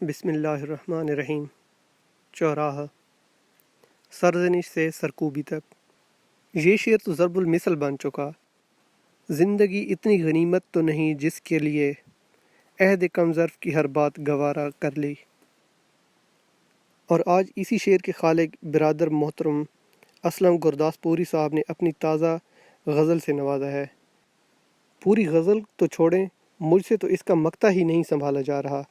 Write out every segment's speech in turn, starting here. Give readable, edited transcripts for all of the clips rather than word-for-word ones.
بسم اللہ الرحمن الرحیم۔ چوراہا، سرزنش سے سرکوبی تک۔ یہ شعر تو ضرب المثل بن چکا۔ زندگی اتنی غنیمت تو نہیں جس کے لیے عہد کم ظرف کی ہر بات گوارا کر لی۔ اور آج اسی شعر کے خالق برادر محترم اسلم گرداس پوری صاحب نے اپنی تازہ غزل سے نوازا ہے۔ پوری غزل تو چھوڑیں، مجھ سے تو اس کا مقطع ہی نہیں سنبھالا جا رہا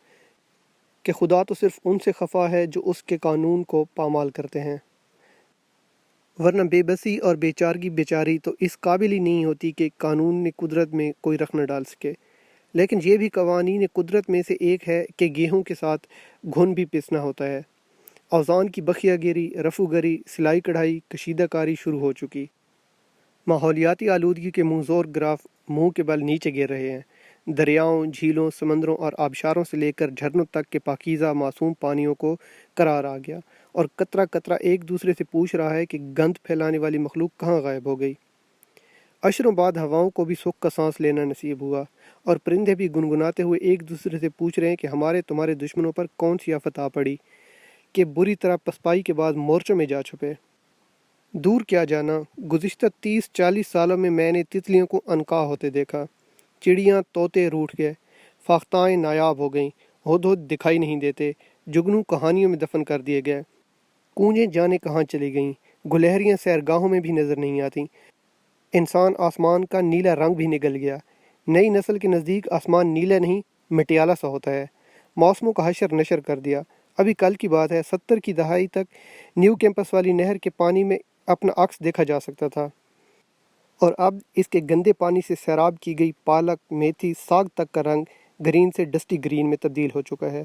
کہ خدا تو صرف ان سے خفا ہے جو اس کے قانون کو پامال کرتے ہیں، ورنہ بے بسی اور بیچارگی بیچاری تو اس قابل ہی نہیں ہوتی کہ قانون قدرت میں کوئی رخ نہ ڈال سکے۔ لیکن یہ بھی قوانین قدرت میں سے ایک ہے کہ گیہوں کے ساتھ گھن بھی پیسنا ہوتا ہے۔ اوزان کی بخیہ گیری، رفو گری، سلائی کڑھائی، کشیدہ کاری شروع ہو چکی۔ ماحولیاتی آلودگی کے منہ زور گراف منہ کے بل نیچے گر رہے ہیں۔ دریاؤں، جھیلوں، سمندروں اور آبشاروں سے لے کر جھرنوں تک کے پاکیزہ معصوم پانیوں کو قرار آ گیا، اور قطرہ قطرہ ایک دوسرے سے پوچھ رہا ہے کہ گند پھیلانے والی مخلوق کہاں غائب ہو گئی۔ عشروں بعد ہواؤں کو بھی سکھ کا سانس لینا نصیب ہوا، اور پرندے بھی گنگناتے ہوئے ایک دوسرے سے پوچھ رہے ہیں کہ ہمارے تمہارے دشمنوں پر کون سی آفت آ پڑی کہ بری طرح پسپائی کے بعد مورچوں میں جا چھپے۔ دور کیا جانا، گزشتہ 30-40 سالوں میں میں نے تتلیوں کو عنقا ہوتے دیکھا، چڑیاں طوطے روٹھ گئے، فاختائیں نایاب ہو گئیں، ہدہد دکھائی نہیں دیتے، جگنو کہانیوں میں دفن کر دیے گئے، کونجیں جانے کہاں چلی گئیں، گلہریاں سیرگاہوں میں بھی نظر نہیں آتیں، انسان آسمان کا نیلا رنگ بھی نگل گیا۔ نئی نسل کے نزدیک آسمان نیلا نہیں مٹیالہ سا ہوتا ہے۔ موسموں کا حشر نشر کر دیا۔ ابھی کل کی بات ہے، 70 کی دہائی تک نیو کیمپس والی نہر کے پانی میں اپنا عکس دیکھا جا سکتا تھا، اور اب اس کے گندے پانی سے سیراب کی گئی پالک، میتھی، ساگ تک کا رنگ گرین سے ڈسٹی گرین میں تبدیل ہو چکا ہے۔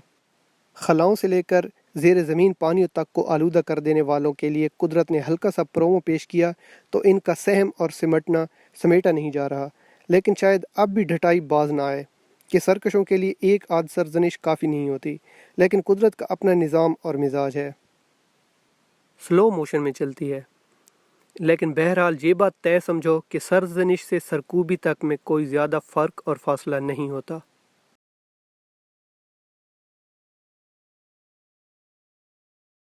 خلاؤں سے لے کر زیر زمین پانیوں تک کو آلودہ کر دینے والوں کے لیے قدرت نے ہلکا سا پرومو پیش کیا تو ان کا سہم اور سمیٹا نہیں جا رہا، لیکن شاید اب بھی ڈھٹائی باز نہ آئے کہ سرکشوں کے لیے ایک آدھ سرزنش کافی نہیں ہوتی، لیکن قدرت کا اپنا نظام اور مزاج ہے، سلو موشن میں چلتی ہے۔ لیکن بہرحال یہ بات طے سمجھو کہ سرزنش سے سرکوبی تک میں کوئی زیادہ فرق اور فاصلہ نہیں ہوتا۔